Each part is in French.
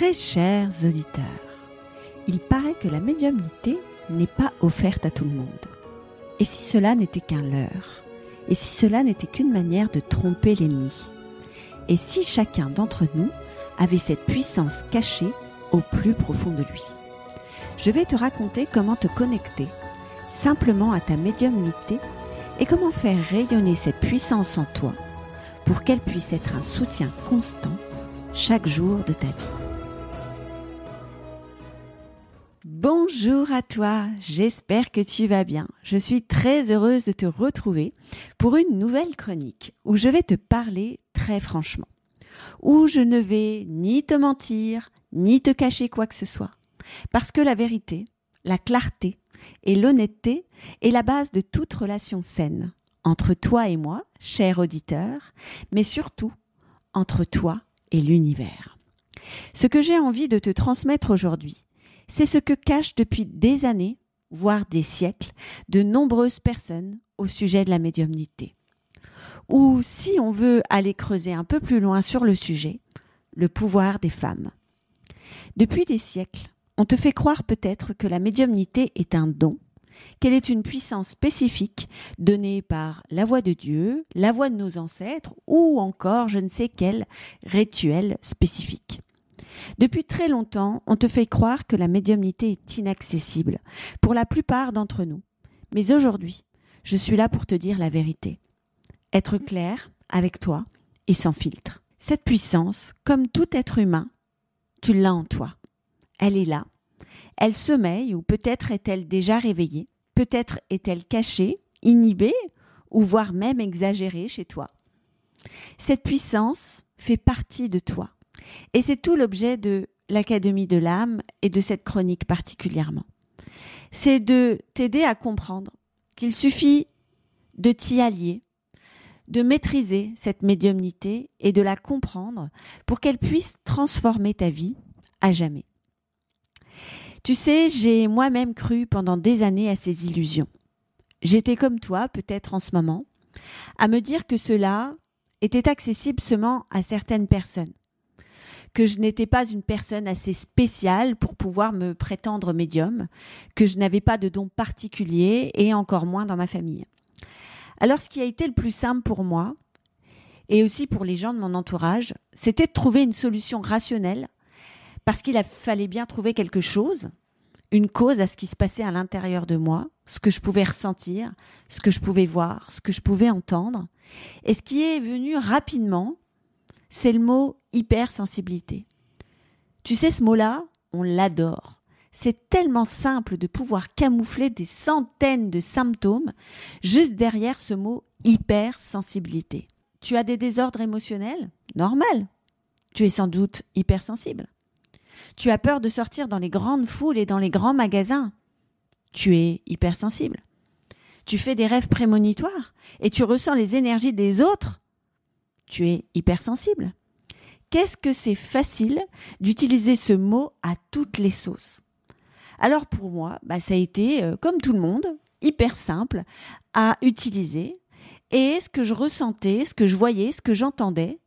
Très chers auditeurs, il paraît que la médiumnité n'est pas offerte à tout le monde. Et si cela n'était qu'un leurre? Et si cela n'était qu'une manière de tromper l'ennemi? Et si chacun d'entre nous avait cette puissance cachée au plus profond de lui? Je vais te raconter comment te connecter simplement à ta médiumnité et comment faire rayonner cette puissance en toi pour qu'elle puisse être un soutien constant chaque jour de ta vie. Bonjour à toi, j'espère que tu vas bien. Je suis très heureuse de te retrouver pour une nouvelle chronique où je vais te parler très franchement, où je ne vais ni te mentir, ni te cacher quoi que ce soit. Parce que la vérité, la clarté et l'honnêteté est la base de toute relation saine entre toi et moi, cher auditeur, mais surtout entre toi et l'univers. Ce que j'ai envie de te transmettre aujourd'hui, c'est ce que cachent depuis des années, voire des siècles, de nombreuses personnes au sujet de la médiumnité. Ou, si on veut aller creuser un peu plus loin sur le sujet, le pouvoir des femmes. Depuis des siècles, on te fait croire peut-être que la médiumnité est un don, qu'elle est une puissance spécifique donnée par la voix de Dieu, la voix de nos ancêtres ou encore je ne sais quel rituel spécifique. Depuis très longtemps, on te fait croire que la médiumnité est inaccessible pour la plupart d'entre nous. Mais aujourd'hui, je suis là pour te dire la vérité. Être clair avec toi et sans filtre. Cette puissance, comme tout être humain, tu l'as en toi. Elle est là. Elle sommeille ou peut-être est-elle déjà réveillée. Peut-être est-elle cachée, inhibée ou voire même exagérée chez toi. Cette puissance fait partie de toi. Et c'est tout l'objet de l'Académie de l'âme et de cette chronique particulièrement. C'est de t'aider à comprendre qu'il suffit de t'y allier, de maîtriser cette médiumnité et de la comprendre pour qu'elle puisse transformer ta vie à jamais. Tu sais, j'ai moi-même cru pendant des années à ces illusions. J'étais comme toi, peut-être en ce moment, à me dire que cela était accessible seulement à certaines personnes, que je n'étais pas une personne assez spéciale pour pouvoir me prétendre médium, que je n'avais pas de don particulier et encore moins dans ma famille. Alors, ce qui a été le plus simple pour moi, et aussi pour les gens de mon entourage, c'était de trouver une solution rationnelle, parce qu'il fallait bien trouver quelque chose, une cause à ce qui se passait à l'intérieur de moi, ce que je pouvais ressentir, ce que je pouvais voir, ce que je pouvais entendre. Et ce qui est venu rapidement, c'est le mot hypersensibilité. Tu sais, ce mot-là, on l'adore. C'est tellement simple de pouvoir camoufler des centaines de symptômes juste derrière ce mot hypersensibilité. Tu as des désordres émotionnels? Normal. Tu es sans doute hypersensible. Tu as peur de sortir dans les grandes foules et dans les grands magasins? Tu es hypersensible. Tu fais des rêves prémonitoires et tu ressens les énergies des autres? Tu es hypersensible. Qu'est-ce que c'est facile d'utiliser ce mot à toutes les sauces? Alors pour moi, ça a été, comme tout le monde, hyper simple à utiliser. Et ce que je ressentais, ce que je voyais, ce que j'entendais,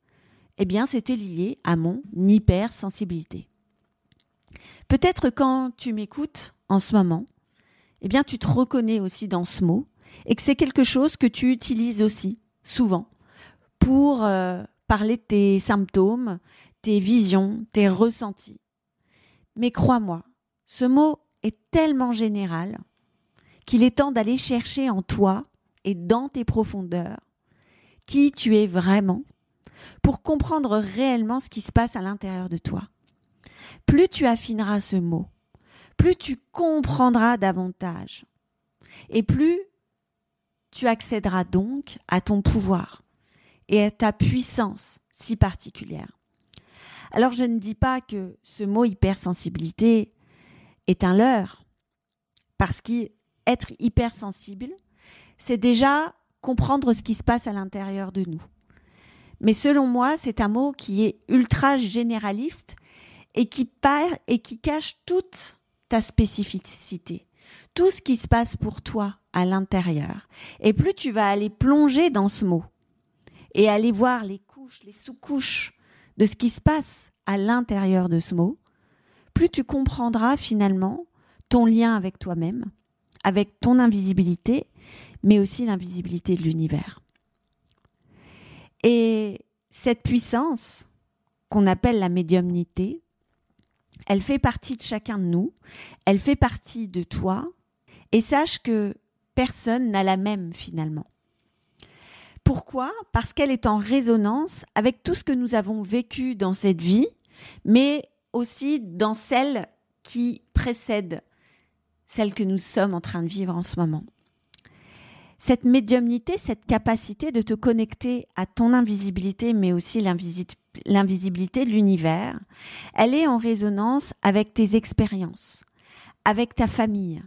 c'était lié à mon hypersensibilité. Peut-être quand tu m'écoutes en ce moment, tu te reconnais aussi dans ce mot et que c'est quelque chose que tu utilises aussi souvent pour parler de tes symptômes, tes visions, tes ressentis. Mais crois-moi, ce mot est tellement général qu'il est temps d'aller chercher en toi et dans tes profondeurs qui tu es vraiment pour comprendre réellement ce qui se passe à l'intérieur de toi. Plus tu affineras ce mot, plus tu comprendras davantage et plus tu accéderas donc à ton pouvoir et à ta puissance si particulière. Alors je ne dis pas que ce mot hypersensibilité est un leurre, parce qu'être hypersensible, c'est déjà comprendre ce qui se passe à l'intérieur de nous. Mais selon moi, c'est un mot qui est ultra généraliste et qui cache toute ta spécificité, tout ce qui se passe pour toi à l'intérieur. Et plus tu vas aller plonger dans ce mot et aller voir les couches, les sous-couches de ce qui se passe à l'intérieur de ce mot, plus tu comprendras finalement ton lien avec toi-même, avec ton invisibilité, mais aussi l'invisibilité de l'univers. Et cette puissance qu'on appelle la médiumnité, elle fait partie de chacun de nous, elle fait partie de toi, et sache que personne n'a la même finalement. Pourquoi ? Parce qu'elle est en résonance avec tout ce que nous avons vécu dans cette vie, mais aussi dans celle qui précède celle que nous sommes en train de vivre en ce moment. Cette médiumnité, cette capacité de te connecter à ton invisibilité, mais aussi l'invisibilité de l'univers, elle est en résonance avec tes expériences, avec ta famille,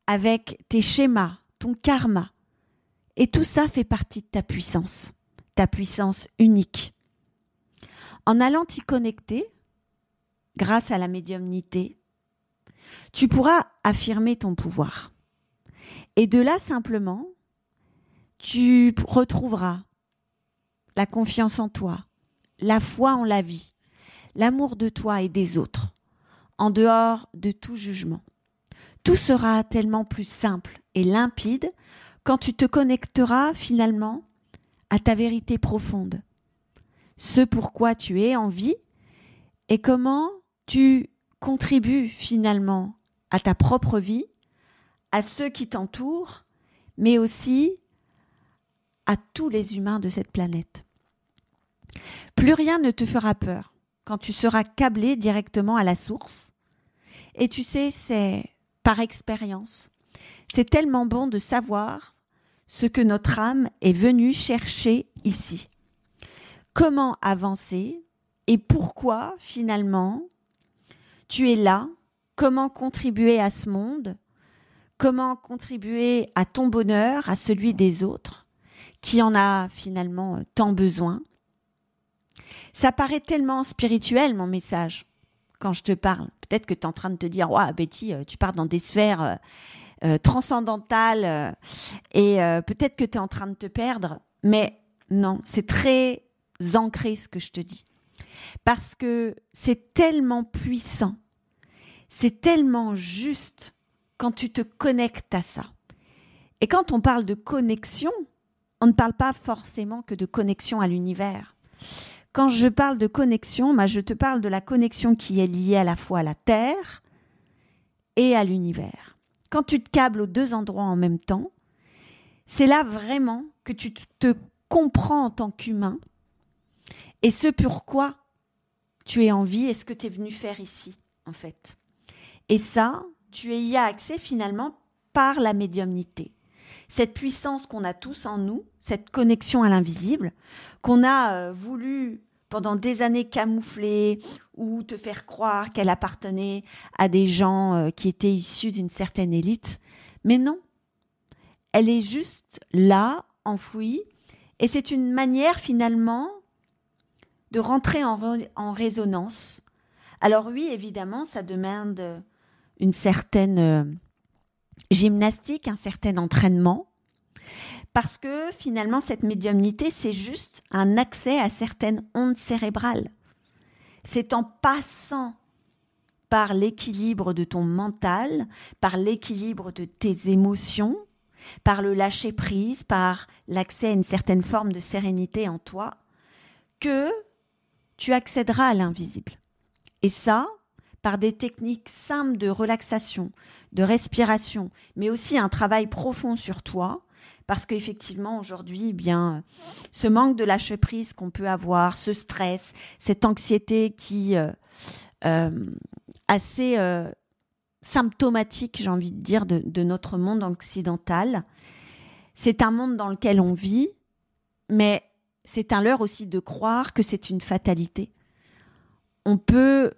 avec tes schémas, ton karma. Et tout ça fait partie de ta puissance unique. En allant t'y connecter, grâce à la médiumnité, tu pourras affirmer ton pouvoir. Et de là, simplement, tu retrouveras la confiance en toi, la foi en la vie, l'amour de toi et des autres, en dehors de tout jugement. Tout sera tellement plus simple et limpide quand tu te connecteras finalement à ta vérité profonde, ce pourquoi tu es en vie et comment tu contribues finalement à ta propre vie, à ceux qui t'entourent, mais aussi à tous les humains de cette planète. Plus rien ne te fera peur quand tu seras câblé directement à la source. Et tu sais, c'est par expérience. C'est tellement bon de savoir ce que notre âme est venue chercher ici. Comment avancer et pourquoi finalement tu es là, comment contribuer à ce monde, comment contribuer à ton bonheur, à celui des autres, qui en a finalement tant besoin. Ça paraît tellement spirituel, mon message, quand je te parle. Peut-être que tu es en train de te dire « Ouah, Betty, tu pars dans des sphères transcendantales et peut-être que tu es en train de te perdre. » Mais non, c'est très ancré ce que je te dis. Parce que c'est tellement puissant, c'est tellement juste quand tu te connectes à ça. Et quand on parle de connexion, on ne parle pas forcément que de connexion à l'univers. Quand je parle de connexion, je te parle de la connexion qui est liée à la fois à la Terre et à l'univers. Quand tu te câbles aux deux endroits en même temps, c'est là vraiment que tu te comprends en tant qu'humain et ce pourquoi tu es en vie et ce que tu es venu faire ici, en fait. Et ça, tu y as accès finalement par la médiumnité. Cette puissance qu'on a tous en nous, cette connexion à l'invisible, qu'on a voulu pendant des années camoufler ou te faire croire qu'elle appartenait à des gens qui étaient issus d'une certaine élite. Mais non, elle est juste là, enfouie, et c'est une manière finalement de rentrer en résonance. Alors oui, évidemment, ça demande une certaine gymnastique, un certain entraînement, parce que finalement, cette médiumnité, c'est juste un accès à certaines ondes cérébrales. C'est en passant par l'équilibre de ton mental, par l'équilibre de tes émotions, par le lâcher-prise, par l'accès à une certaine forme de sérénité en toi, que tu accéderas à l'invisible. Et ça, par des techniques simples de relaxation, de respiration, mais aussi un travail profond sur toi, parce qu'effectivement, aujourd'hui, ce manque de lâcher-prise qu'on peut avoir, ce stress, cette anxiété qui assez symptomatique, j'ai envie de dire, de notre monde occidental. C'est un monde dans lequel on vit, mais c'est un leurre aussi de croire que c'est une fatalité. On peut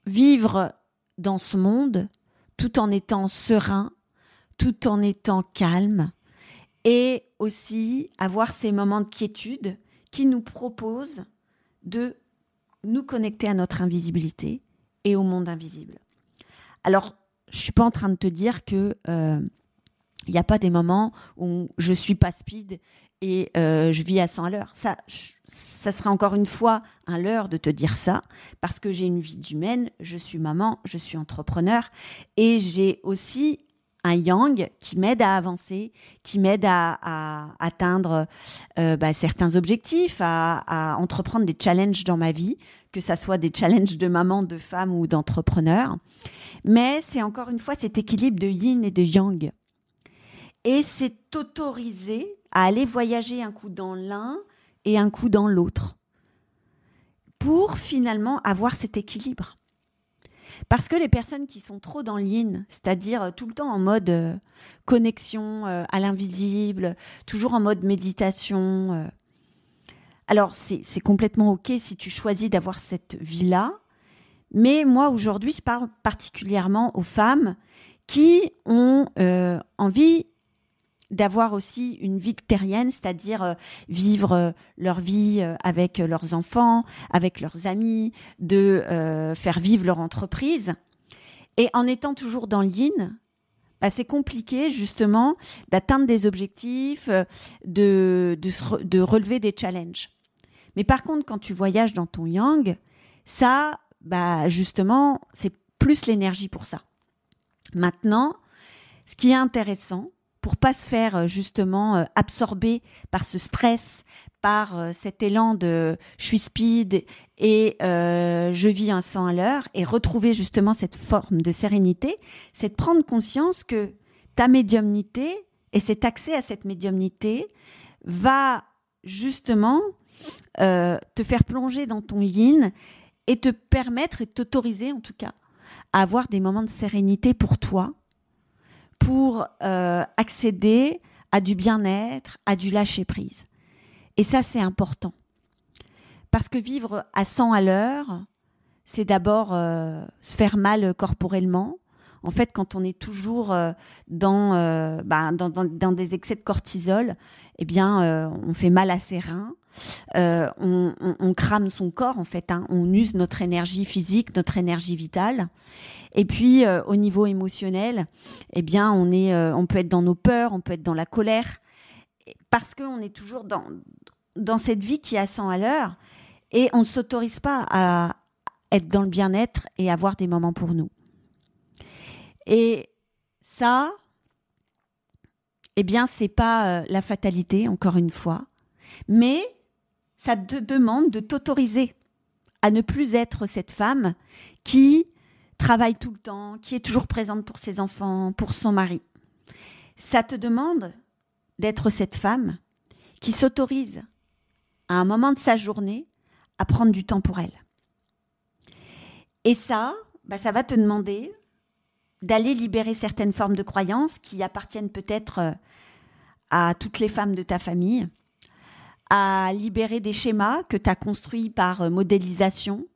vivre dans ce monde tout en étant serein, tout en étant calme, et aussi avoir ces moments de quiétude qui nous proposent de nous connecter à notre invisibilité et au monde invisible. Alors, je ne suis pas en train de te dire que il n'y a pas des moments où je ne suis pas speed et je vis à 100 à l'heure. Ça serait encore une fois un leurre de te dire ça, parce que j'ai une vie d'humaine, je suis maman, je suis entrepreneur, et j'ai aussi un yang qui m'aide à avancer, qui m'aide à atteindre certains objectifs, à entreprendre des challenges dans ma vie, que ça soit des challenges de maman, de femme ou d'entrepreneur. Mais c'est encore une fois cet équilibre de yin et de yang. Et c'est autorisé à aller voyager un coup dans l'un et un coup dans l'autre, pour finalement avoir cet équilibre. Parce que les personnes qui sont trop dans le yin, c'est-à-dire tout le temps en mode connexion à l'invisible, toujours en mode méditation, alors c'est complètement OK si tu choisis d'avoir cette vie-là, mais moi aujourd'hui je parle particulièrement aux femmes qui ont envie d'avoir aussi une vie terrienne, c'est-à-dire vivre leur vie avec leurs enfants, avec leurs amis, de faire vivre leur entreprise. Et en étant toujours dans le yin, c'est compliqué justement d'atteindre des objectifs, de relever des challenges. Mais par contre, quand tu voyages dans ton yang, ça, justement, c'est plus l'énergie pour ça. Maintenant, ce qui est intéressant, pour pas se faire justement absorber par ce stress, par cet élan de je suis speed et je vis un 100 à l'heure, et retrouver justement cette forme de sérénité, c'est de prendre conscience que ta médiumnité et cet accès à cette médiumnité va justement te faire plonger dans ton yin et te permettre et t'autoriser en tout cas à avoir des moments de sérénité pour toi, pour accéder à du bien-être, à du lâcher-prise. Et ça, c'est important. Parce que vivre à 100 à l'heure, c'est d'abord se faire mal corporellement. En fait, quand on est toujours dans des excès de cortisol, eh bien, on fait mal à ses reins. On crame son corps, en fait. On use notre énergie physique, notre énergie vitale. Et puis, au niveau émotionnel, eh bien, on peut être dans nos peurs, on peut être dans la colère, parce qu'on est toujours dans cette vie qui est à 100 à l'heure, et on ne s'autorise pas à être dans le bien-être et avoir des moments pour nous. Et ça, eh bien, c'est pas la fatalité, encore une fois, mais ça te demande de t'autoriser à ne plus être cette femme qui travaille tout le temps, qui est toujours présente pour ses enfants, pour son mari. Ça te demande d'être cette femme qui s'autorise à un moment de sa journée à prendre du temps pour elle. Et ça, ça va te demander d'aller libérer certaines formes de croyances qui appartiennent peut-être à toutes les femmes de ta famille, à libérer des schémas que tu as construits par modélisation,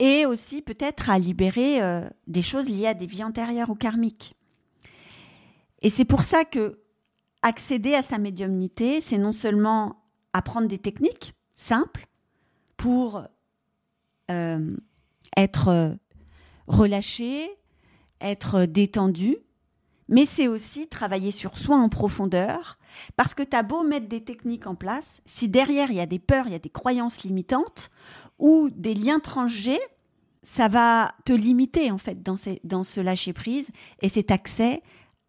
et aussi peut-être à libérer des choses liées à des vies antérieures ou karmiques. Et c'est pour ça que accéder à sa médiumnité, c'est non seulement apprendre des techniques simples pour être relâché, être détendu, mais c'est aussi travailler sur soi en profondeur, parce que tu as beau mettre des techniques en place, si derrière il y a des peurs, il y a des croyances limitantes ou des liens transgés, ça va te limiter en fait dans ce lâcher-prise et cet accès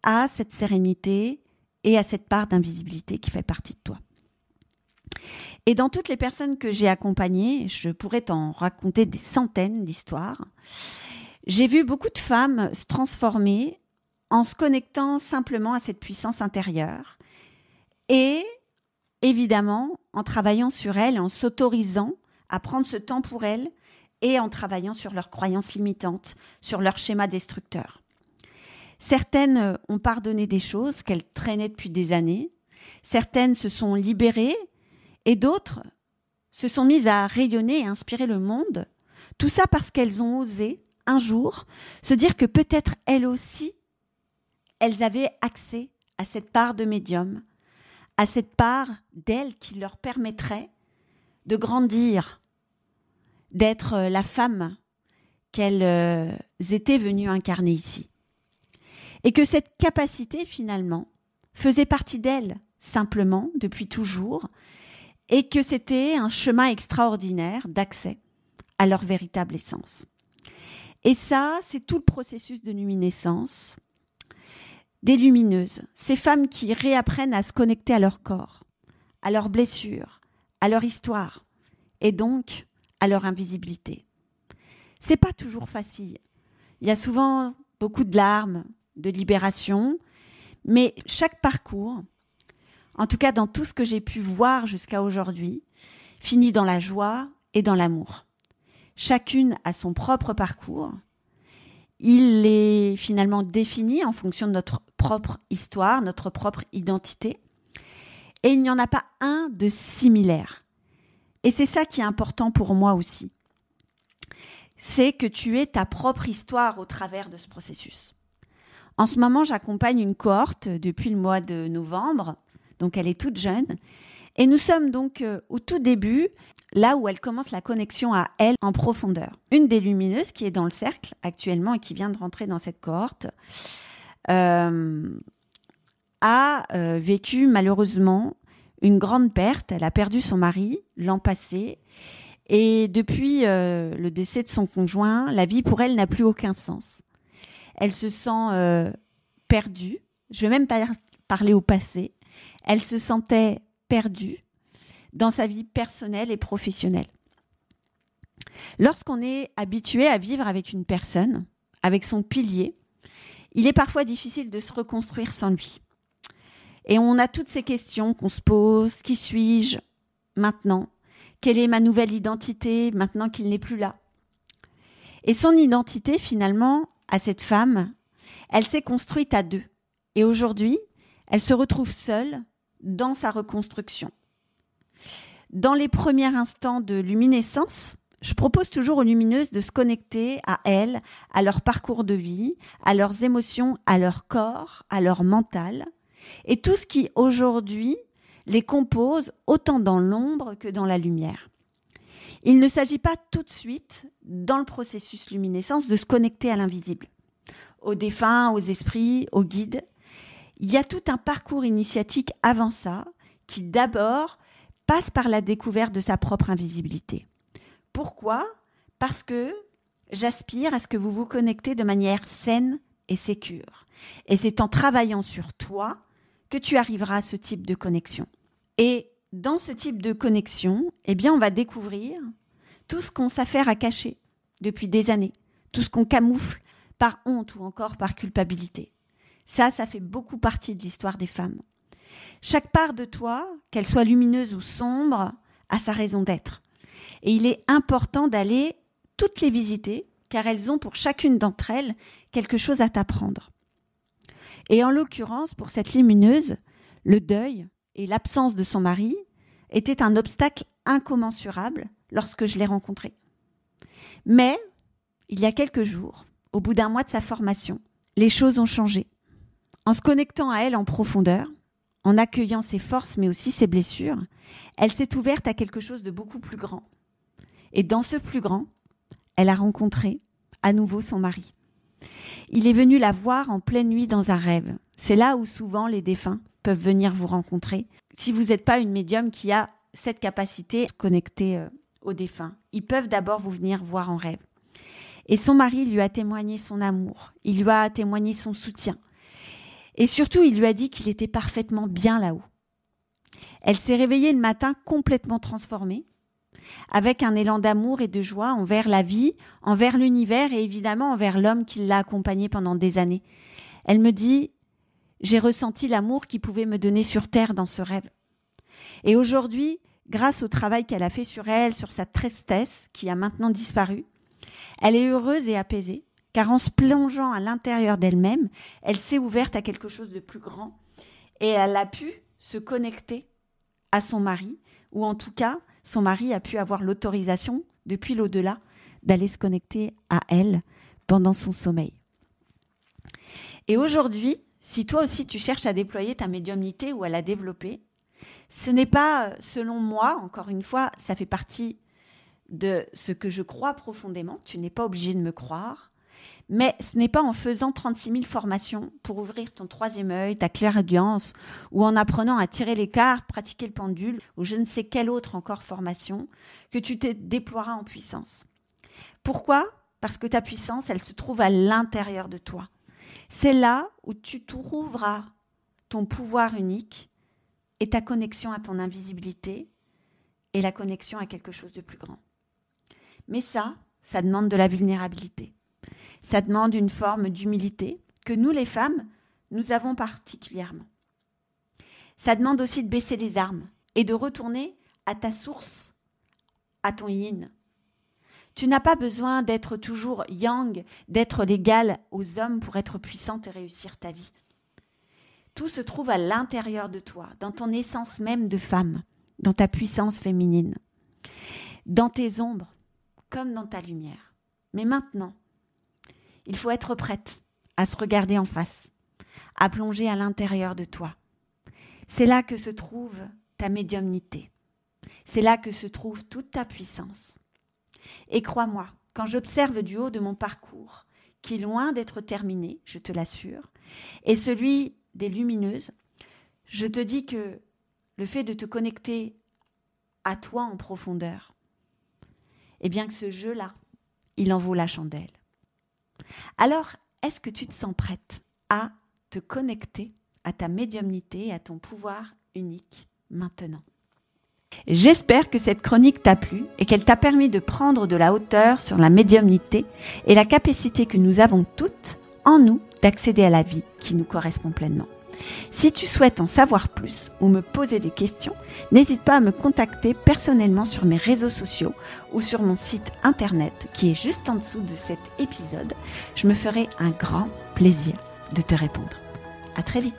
à cette sérénité et à cette part d'invisibilité qui fait partie de toi. Et dans toutes les personnes que j'ai accompagnées, je pourrais t'en raconter des centaines d'histoires, j'ai vu beaucoup de femmes se transformer en se connectant simplement à cette puissance intérieure et évidemment en travaillant sur elles et en s'autorisant à prendre ce temps pour elles et en travaillant sur leurs croyances limitantes, sur leurs schémas destructeurs. Certaines ont pardonné des choses qu'elles traînaient depuis des années, certaines se sont libérées et d'autres se sont mises à rayonner et à inspirer le monde, tout ça parce qu'elles ont osé un jour se dire que peut-être elles aussi, elles avaient accès à cette part de médium, à cette part d'elles qui leur permettrait de grandir, d'être la femme qu'elles étaient venues incarner ici. Et que cette capacité, finalement, faisait partie d'elles, simplement, depuis toujours, et que c'était un chemin extraordinaire d'accès à leur véritable essence. Et ça, c'est tout le processus de luminescence des lumineuses, ces femmes qui réapprennent à se connecter à leur corps, à leurs blessures, à leur histoire, et donc à leur invisibilité. C'est pas toujours facile. Il y a souvent beaucoup de larmes, de libération, mais chaque parcours, en tout cas dans tout ce que j'ai pu voir jusqu'à aujourd'hui, finit dans la joie et dans l'amour. Chacune a son propre parcours. Il est finalement défini en fonction de notre propre histoire, notre propre identité. Et il n'y en a pas un de similaire. Et c'est ça qui est important pour moi aussi. C'est que tu aies ta propre histoire au travers de ce processus. En ce moment, j'accompagne une cohorte depuis le mois de novembre, donc elle est toute jeune. Et nous sommes donc au tout début, là où elle commence la connexion à elle en profondeur. Une des lumineuses qui est dans le cercle actuellement et qui vient de rentrer dans cette cohorte a vécu malheureusement une grande perte. Elle a perdu son mari l'an passé et depuis le décès de son conjoint, la vie pour elle n'a plus aucun sens. Elle se sent perdue. Je ne vais même pas parler au passé. Elle se sentait perdue dans sa vie personnelle et professionnelle. Lorsqu'on est habitué à vivre avec une personne, avec son pilier, il est parfois difficile de se reconstruire sans lui. Et on a toutes ces questions qu'on se pose. Qui suis-je maintenant ? Quelle est ma nouvelle identité maintenant qu'il n'est plus là ? Et son identité, finalement, à cette femme, elle s'est construite à deux. Et aujourd'hui, elle se retrouve seule dans sa reconstruction. Dans les premiers instants de luminescence, je propose toujours aux lumineuses de se connecter à elles, à leur parcours de vie, à leurs émotions, à leur corps, à leur mental, et tout ce qui aujourd'hui les compose autant dans l'ombre que dans la lumière. Il ne s'agit pas tout de suite, dans le processus luminescence, de se connecter à l'invisible, aux défunts, aux esprits, aux guides. Il y a tout un parcours initiatique avant ça, qui d'abord passe par la découverte de sa propre invisibilité. Pourquoi ? Parce que j'aspire à ce que vous vous connectez de manière saine et sécure. Et c'est en travaillant sur toi que tu arriveras à ce type de connexion. Et dans ce type de connexion, eh bien, on va découvrir tout ce qu'on s'affaire à cacher depuis des années, tout ce qu'on camoufle par honte ou encore par culpabilité. Ça fait beaucoup partie de l'histoire des femmes. Chaque part de toi, qu'elle soit lumineuse ou sombre, a sa raison d'être. Et il est important d'aller toutes les visiter, car elles ont pour chacune d'entre elles quelque chose à t'apprendre. Et en l'occurrence, pour cette lumineuse, le deuil et l'absence de son mari étaient un obstacle incommensurable lorsque je l'ai rencontrée. Mais, il y a quelques jours, au bout d'un mois de sa formation, les choses ont changé. En se connectant à elle en profondeur, en accueillant ses forces mais aussi ses blessures, elle s'est ouverte à quelque chose de beaucoup plus grand. Et dans ce plus grand, elle a rencontré à nouveau son mari. Il est venu la voir en pleine nuit dans un rêve. C'est là où souvent les défunts peuvent venir vous rencontrer. Si vous n'êtes pas une médium qui a cette capacité de connecter aux défunts, ils peuvent d'abord vous venir voir en rêve. Et son mari lui a témoigné son amour, il lui a témoigné son soutien. Et surtout, il lui a dit qu'il était parfaitement bien là-haut. Elle s'est réveillée le matin complètement transformée, avec un élan d'amour et de joie envers la vie, envers l'univers et évidemment envers l'homme qui l'a accompagnée pendant des années. Elle me dit « J'ai ressenti l'amour qu'il pouvait me donner sur Terre dans ce rêve. » Et aujourd'hui, grâce au travail qu'elle a fait sur elle, sur sa tristesse qui a maintenant disparu, elle est heureuse et apaisée, car en se plongeant à l'intérieur d'elle-même, elle s'est ouverte à quelque chose de plus grand et elle a pu se connecter à son mari, ou en tout cas, son mari a pu avoir l'autorisation, depuis l'au-delà, d'aller se connecter à elle pendant son sommeil. Et aujourd'hui, si toi aussi tu cherches à déployer ta médiumnité ou à la développer, ce n'est pas, selon moi, encore une fois, ça fait partie de ce que je crois profondément, tu n'es pas obligé de me croire, Mais ce n'est pas en faisant 36 000 formations pour ouvrir ton troisième œil, ta clairaudience, ou en apprenant à tirer les cartes, pratiquer le pendule, ou je ne sais quelle autre encore formation, que tu te déploieras en puissance. Pourquoi ? Parce que ta puissance, elle se trouve à l'intérieur de toi. C'est là où tu trouveras ton pouvoir unique et ta connexion à ton invisibilité et la connexion à quelque chose de plus grand. Mais ça demande de la vulnérabilité. Ça demande une forme d'humilité que nous, les femmes, nous avons particulièrement. Ça demande aussi de baisser les armes et de retourner à ta source, à ton yin. Tu n'as pas besoin d'être toujours yang, d'être l'égal aux hommes pour être puissante et réussir ta vie. Tout se trouve à l'intérieur de toi, dans ton essence même de femme, dans ta puissance féminine, dans tes ombres, comme dans ta lumière. Mais maintenant, il faut être prête à se regarder en face, à plonger à l'intérieur de toi. C'est là que se trouve ta médiumnité. C'est là que se trouve toute ta puissance. Et crois-moi, quand j'observe du haut de mon parcours, qui est loin d'être terminé, je te l'assure, et celui des lumineuses, je te dis que le fait de te connecter à toi en profondeur, eh bien que ce jeu-là, il en vaut la chandelle. Alors, est-ce que tu te sens prête à te connecter à ta médiumnité et à ton pouvoir unique maintenant ? J'espère que cette chronique t'a plu et qu'elle t'a permis de prendre de la hauteur sur la médiumnité et la capacité que nous avons toutes en nous d'accéder à la vie qui nous correspond pleinement. Si tu souhaites en savoir plus ou me poser des questions, n'hésite pas à me contacter personnellement sur mes réseaux sociaux ou sur mon site internet qui est juste en dessous de cet épisode. Je me ferai un grand plaisir de te répondre. À très vite.